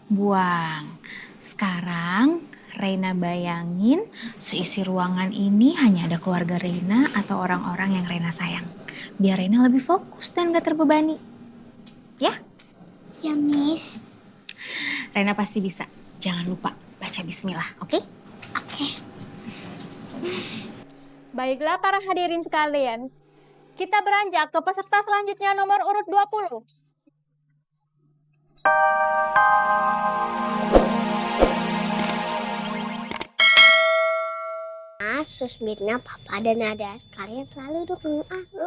Buang. Sekarang Reina bayangin seisi ruangan ini hanya ada keluarga Reina atau orang-orang yang Reina sayang. Biar Reina lebih fokus dan gak terbebani. Ya? Ya, Miss. Reina pasti bisa. Jangan lupa baca bismillah, oke? Oke. Baiklah para hadirin sekalian, kita beranjak ke peserta selanjutnya nomor urut 20. Susmirna, Papa, dan Nada sekalian selalu dukung aku.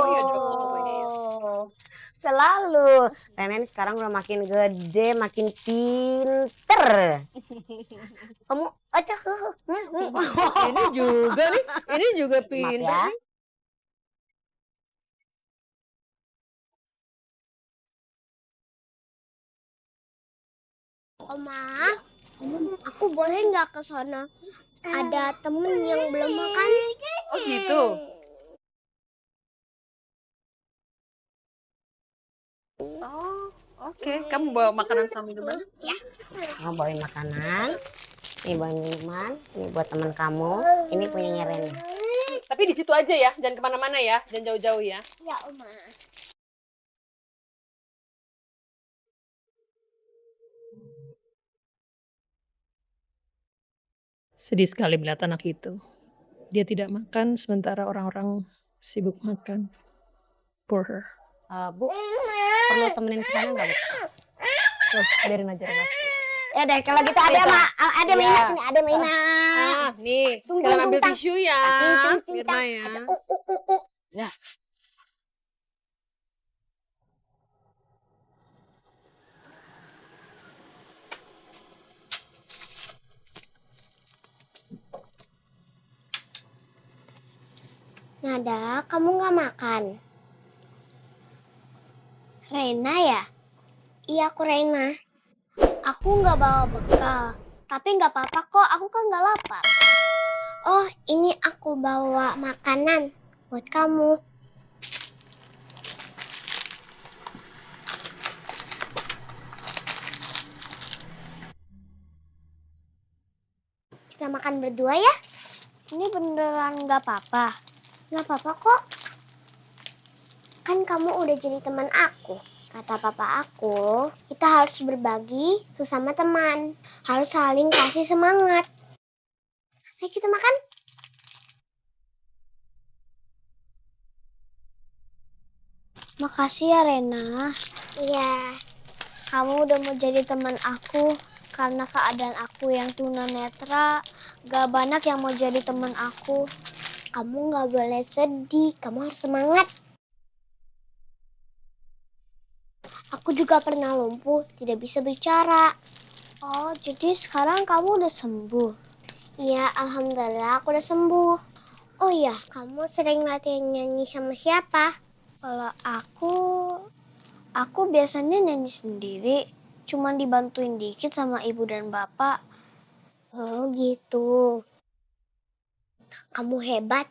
Ya dong. Selalu. Rena ini sekarang udah makin gede, makin pinter. Kamu aja. Ini juga nih, ini juga pinter ya. nih. Oma, aku boleh nggak ke sana? Ada temen yang belum makan. Oh gitu. Oh, oke. Kamu bawa makanan sama minuman? Ya. Mau bawain makanan. Ini bawain minuman. Ini buat teman kamu. Ini punyanya Rena. Tapi di situ aja ya, jangan kemana-mana ya, jangan jauh-jauh ya. Ya, Oma. Sedih sekali melihat anak itu. Dia tidak makan sementara orang-orang sibuk makan. Poor her. Bu, perlu temenin ke sana nggak, Bu? Terus biarin aja Rena. Ya deh, kalau gitu ada Maina sini, ada Maina. Nih, Tunggu, sekarang ambil tunggu, tisu ya. Tunggu, Mirna ya. Ya. Nada, kamu nggak makan? Rena ya? Iya, aku Rena. Aku nggak bawa bekal. Tapi nggak apa-apa kok, aku kan nggak lapar. Oh, ini aku bawa makanan buat kamu. Kita makan berdua ya? Ini beneran nggak apa-apa? Nggak apa-apa kok. Kan kamu udah jadi teman aku. Kata papa aku, kita harus berbagi sesama teman. Harus saling kasih semangat. Ayo kita makan. Makasih ya Rena. Iya. Kamu udah mau jadi teman aku. Karena keadaan aku yang tunanetra, gak banyak yang mau jadi teman aku. Kamu gak boleh sedih, kamu harus semangat. Aku juga pernah lumpuh, tidak bisa bicara. Oh, jadi sekarang kamu udah sembuh? Iya, alhamdulillah aku udah sembuh. Oh iya, kamu sering latihan nyanyi sama siapa? Kalau aku biasanya nyanyi sendiri. Cuman dibantuin dikit sama ibu dan bapak. Oh gitu. Kamu hebat.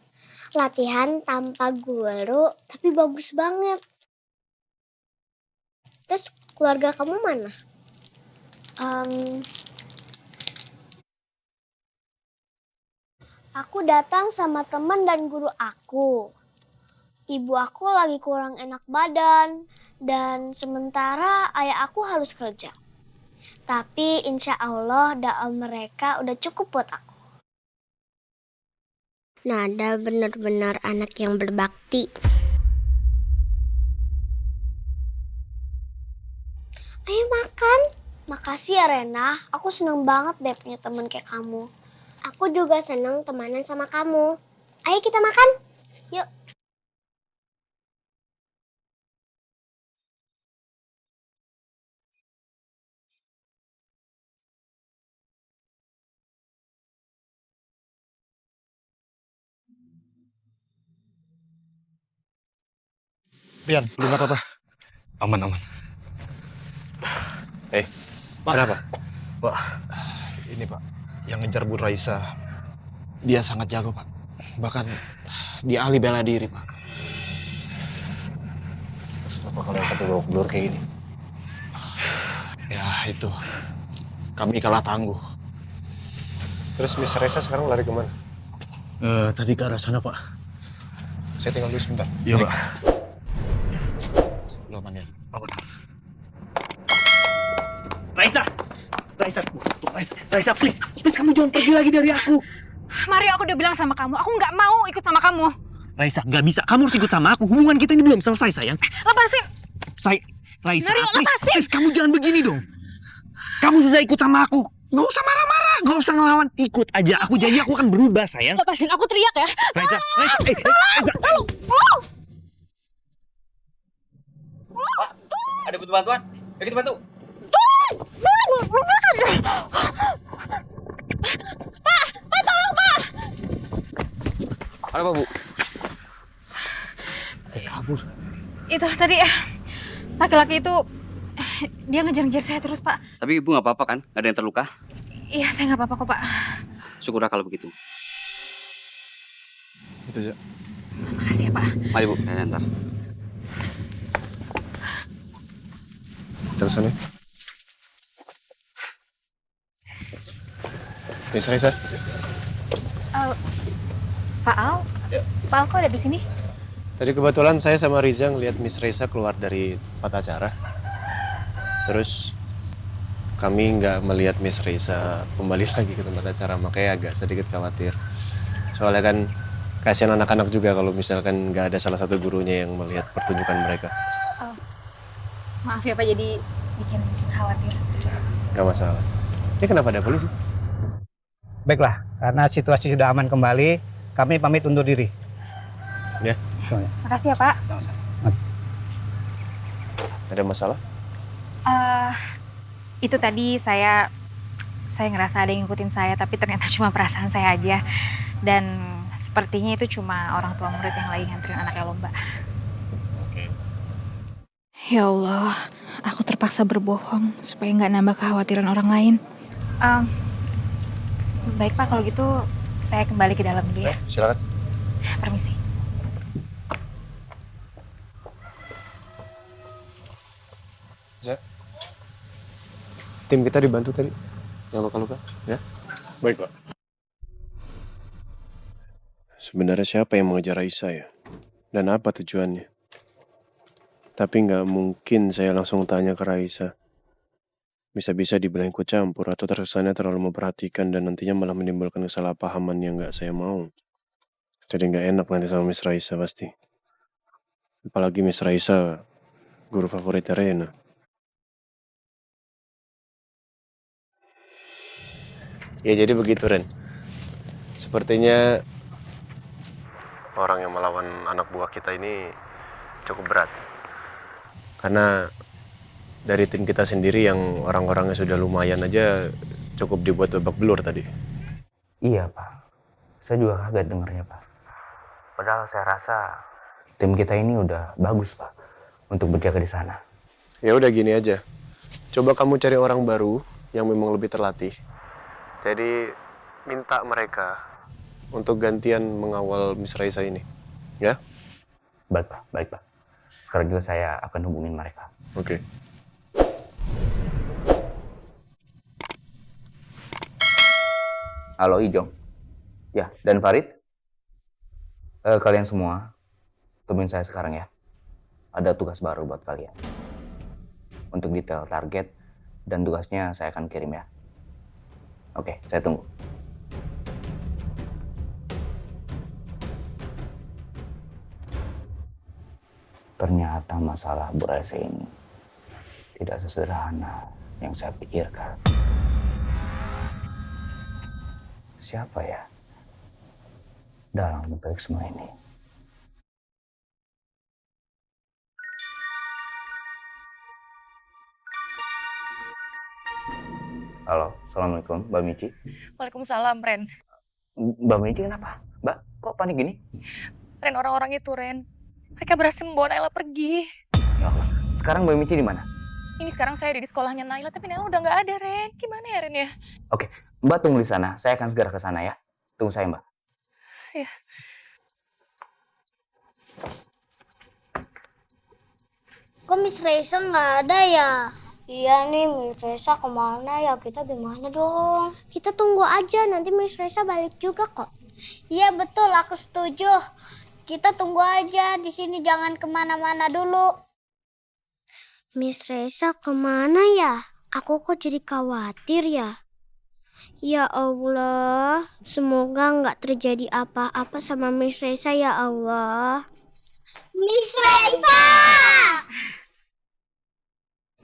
Latihan tanpa guru, tapi bagus banget. Terus keluarga kamu mana? Aku datang sama teman dan guru aku. Ibu aku lagi kurang enak badan. Dan sementara ayah aku harus kerja. Tapi insya Allah doa mereka udah cukup buat aku. Nada benar-benar anak yang berbakti. Ayo makan. Makasih ya Rena, aku seneng banget deh punya teman kayak kamu. Aku juga seneng temanan sama kamu. Ayo kita makan. Yuk. Rian, belum apa-apa. Aman, aman. Pak. Kenapa? Pak, Ini Pak, yang ngejar Bu Raisa, dia sangat jago Pak. Bahkan dia ahli bela diri Pak. terus kenapa kalian sampai bawa belur kayak gini? Ya itu, kami kalah tangguh. Terus Miss Reza sekarang lari kemana? Tadi ke arah sana, Pak. Saya tinggal dulu sebentar. Iya, Pak. Lo aman ya? Raisa, please kamu jangan pergi lagi dari aku. Mario, aku udah bilang sama kamu, aku nggak mau ikut sama kamu. Raisa, nggak bisa. Kamu harus ikut sama aku. Hubungan kita ini belum selesai, sayang. Lepasin. Raisa, Mario, please, kamu jangan begini dong. Kamu bisa ikut sama aku. Nggak usah marah-marah, nggak usah ngelawan. Ikut aja. Aku janji aku akan berubah, sayang. Lepasin, aku teriak ya. Raisa. Ada butuh bantuan? Ayo kita bantu. Ada apa, Bu? Kabur. Itu tadi laki-laki itu dia ngejar-ngejar saya terus, Pak. Tapi Ibu nggak apa-apa kan? Nggak ada yang terluka? Iya, saya nggak apa-apa kok, Pak. Syukurlah kalau begitu. Itu aja. Makasih ya, Pak. Mari Bu, saya antar. Kita kesana. Miss Reza. Pak Al? Pak Al kok ada di sini? Tadi kebetulan saya sama Riza ngeliat Miss Reza keluar dari tempat acara. Terus kami nggak melihat Miss Reza kembali lagi ke tempat acara, makanya agak sedikit khawatir. Soalnya kan kasihan anak-anak juga kalau misalkan nggak ada salah satu gurunya yang melihat pertunjukan mereka. Maaf ya, Pak, jadi bikin khawatir. Nggak masalah. Ini kenapa ada polisi? Baiklah, karena situasi sudah aman kembali, kami pamit undur diri. Ya. Semuanya. Makasih ya, Pak. Ada masalah? Itu tadi saya ngerasa ada yang ngikutin saya, tapi ternyata cuma perasaan saya aja. Dan sepertinya itu cuma orang tua murid yang lagi nganterin anaknya lomba. Oke. Ya Allah, aku terpaksa berbohong supaya nggak nambah kekhawatiran orang lain. Baik, Pak, kalau gitu saya kembali ke dalam dulu ya. Silakan. Permisi. Tim kita dibantu tadi. Yang luka-luka, ya? Baik, Pak. Sebenarnya siapa yang mengejar Raisa ya? Dan apa tujuannya? Tapi nggak mungkin saya langsung tanya ke Raisa. Bisa-bisa dibilang ikut campur atau terkesannya terlalu memperhatikan dan nantinya malah menimbulkan kesalahpahaman yang nggak saya mau. Jadi nggak enak nanti sama Miss Raisa pasti. Apalagi Miss Raisa, guru favoritnya Rena. Ya jadi begitu, Ren. Sepertinya orang yang melawan anak buah kita ini cukup berat. Karena dari tim kita sendiri yang orang-orangnya sudah lumayan aja cukup dibuat babak belur tadi. Iya, Pak. Saya juga kaget dengarnya, Pak. Padahal saya rasa tim kita ini udah bagus, Pak, untuk berjaga di sana. Ya udah gini aja. Coba kamu cari orang baru yang memang lebih terlatih. Jadi minta mereka untuk gantian mengawal Miss Raisa ini. Ya? Baik, Pak. Baik, Pak. Sekarang juga saya akan hubungin mereka. Oke. Halo, Ijong. Ya, dan Farid. Kalian semua, temuin saya sekarang ya. Ada tugas baru buat kalian. Untuk detail target dan tugasnya saya akan kirim ya. Oke, saya tunggu. Ternyata masalah Bu Raisa ini tidak sesederhana yang saya pikirkan. Siapa ya dalam balik semua ini? Halo, Assalamualaikum, Mbak Mici. Waalaikumsalam, Ren. Mbak Mici kenapa? Mbak, kok panik gini? Ren, orang-orang itu, Ren. Mereka berhasil membawa Naila pergi. Ya Allah, sekarang Mbak Mici di mana? Ini sekarang saya ada di sekolahnya Naila, tapi Naila udah nggak ada, Ren. Gimana ya, Ren ya? Oke, Mbak tunggu di sana. Saya akan segera ke sana ya. Tunggu saya, Mbak. Iya. Kok Miss Raisa nggak ada ya? Iya nih, Miss Reza kemana ya? Kita gimana dong? Kita tunggu aja, nanti Miss Reza balik juga kok. Iya betul, aku setuju. Kita tunggu aja di sini, jangan kemana-mana dulu. Miss Reza kemana ya? Aku kok jadi khawatir ya? Ya Allah, semoga nggak terjadi apa-apa sama Miss Reza ya Allah. Miss Reza!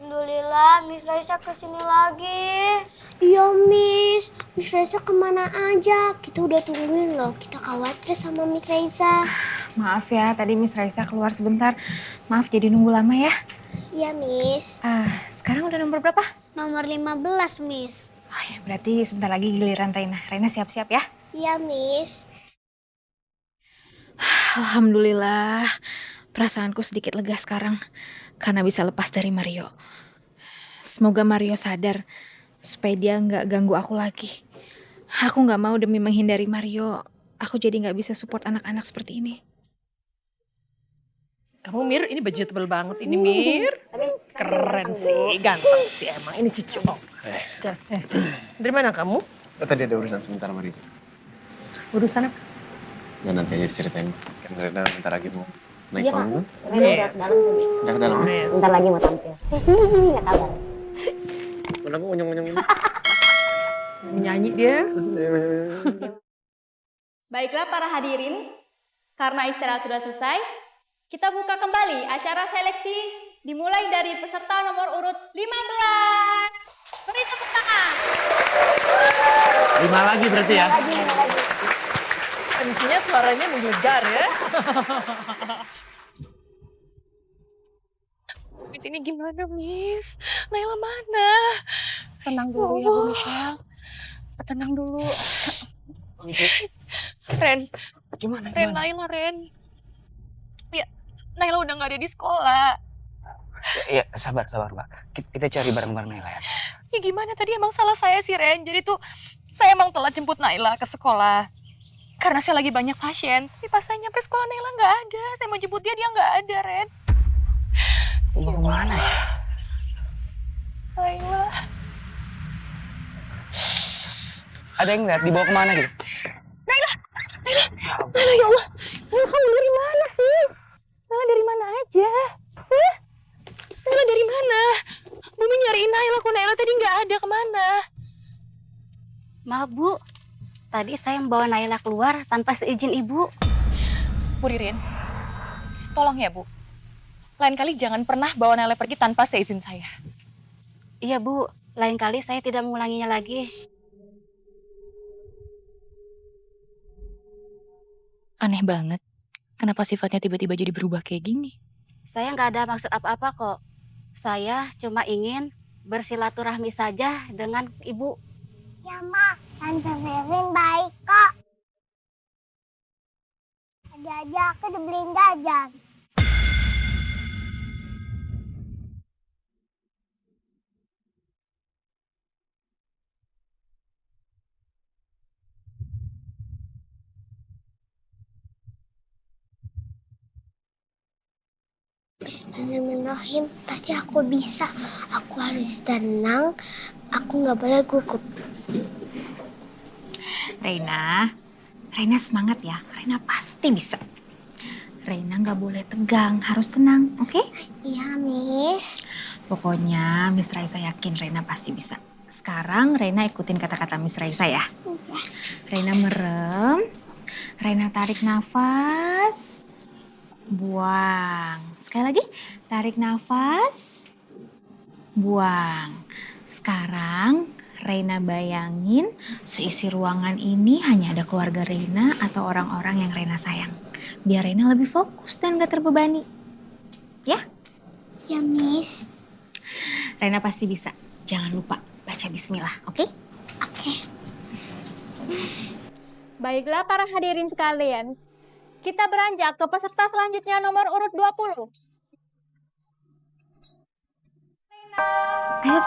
Alhamdulillah, Miss Reza kesini lagi. Iya, Miss. Miss Reza kemana aja? Kita udah tungguin loh. Kita khawatir sama Miss Reza. Maaf ya, tadi Miss Raisa keluar sebentar. Maaf jadi nunggu lama ya. Iya, Miss. Sekarang udah nomor berapa? Nomor 15, Miss. Oh ya, berarti sebentar lagi giliran Reina. Reina siap-siap ya. Iya, Miss. Alhamdulillah, perasaanku sedikit lega sekarang karena bisa lepas dari Mario. Semoga Mario sadar supaya dia nggak ganggu aku lagi. Aku nggak mau demi menghindari Mario, aku jadi nggak bisa support anak-anak seperti ini. Kamu Mir, ini bajunya tebel banget ini Mir. Keren sih, ganteng sih emang. Ini cucu. Dari mana kamu? Tadi ada urusan sebentar sama Riza. Urusan apa? Ya nanti aja diceritain. Kan Rena bentar lagi mau naik Iya, Kak. panggung. Rena udah ke dalam tadi. Udah ke dalam. Bentar lagi mau tampil. Nggak sabar. Mana aku unyong-unyong ini. Menyanyi dia. Baiklah para hadirin, karena istirahat sudah selesai, kita buka kembali acara seleksi dimulai dari peserta nomor urut 15. Beri tepuk tangan. 5 lagi berarti ya? MC-nya suaranya menggelegar ya. Ini gimana, Miss? Naila mana? Tenang dulu ya, Bu Michelle. Tenang dulu. Ren, Gimana? Ren, Naila, Ren. Ya, Naila udah nggak ada di sekolah. Ya, sabar, Mbak. Kita cari bareng-bareng Naila ya. Ya gimana tadi emang salah saya sih, Ren. Jadi tuh saya emang telat jemput Naila ke sekolah. Karena saya lagi banyak pasien. Tapi pas saya nyampe sekolah Naila nggak ada. Saya mau jemput dia nggak ada, Ren. Mau kemana ya? Naila. Ada yang lihat dibawa kemana gitu? Naila, ya Allah. Naila, kamu dari mana sih? Naila dari mana aja? Hah? Naila dari mana? Bumi nyariin Naila, kok Naila tadi nggak ada, kemana? Maaf, Bu. Tadi saya membawa Naila keluar tanpa seizin Ibu. Bu Ririn, tolong ya, Bu. Lain kali jangan pernah bawa Naila pergi tanpa seizin saya. Iya, Bu. Lain kali saya tidak mengulanginya lagi. Aneh banget. Kenapa sifatnya tiba-tiba jadi berubah kayak gini? Saya nggak ada maksud apa-apa kok. Saya cuma ingin bersilaturahmi saja dengan Ibu. Ya, Ma. Tante Ririn baik kok. Tadi aja aku dibeliin jajan. Bismillahirrahmanirrahim. Pasti aku bisa. Aku harus tenang. Aku nggak boleh gugup. Reina semangat ya. Reina pasti bisa. Reina nggak boleh tegang, harus tenang, oke? Iya, Miss. Pokoknya Miss Raisa yakin Reina pasti bisa. Sekarang Reina ikutin kata-kata Miss Raisa ya. Reina merem, Reina tarik nafas, buang. Sekali lagi, tarik nafas, buang. Sekarang Reina bayangin seisi ruangan ini hanya ada keluarga Reina atau orang-orang yang Reina sayang. Biar Reina lebih fokus dan gak terbebani. Ya? Ya, Miss. Reina pasti bisa. Jangan lupa baca bismillah, oke? Oke. Baiklah para hadirin sekalian, kita beranjak ke peserta selanjutnya nomor urut 20. Ayo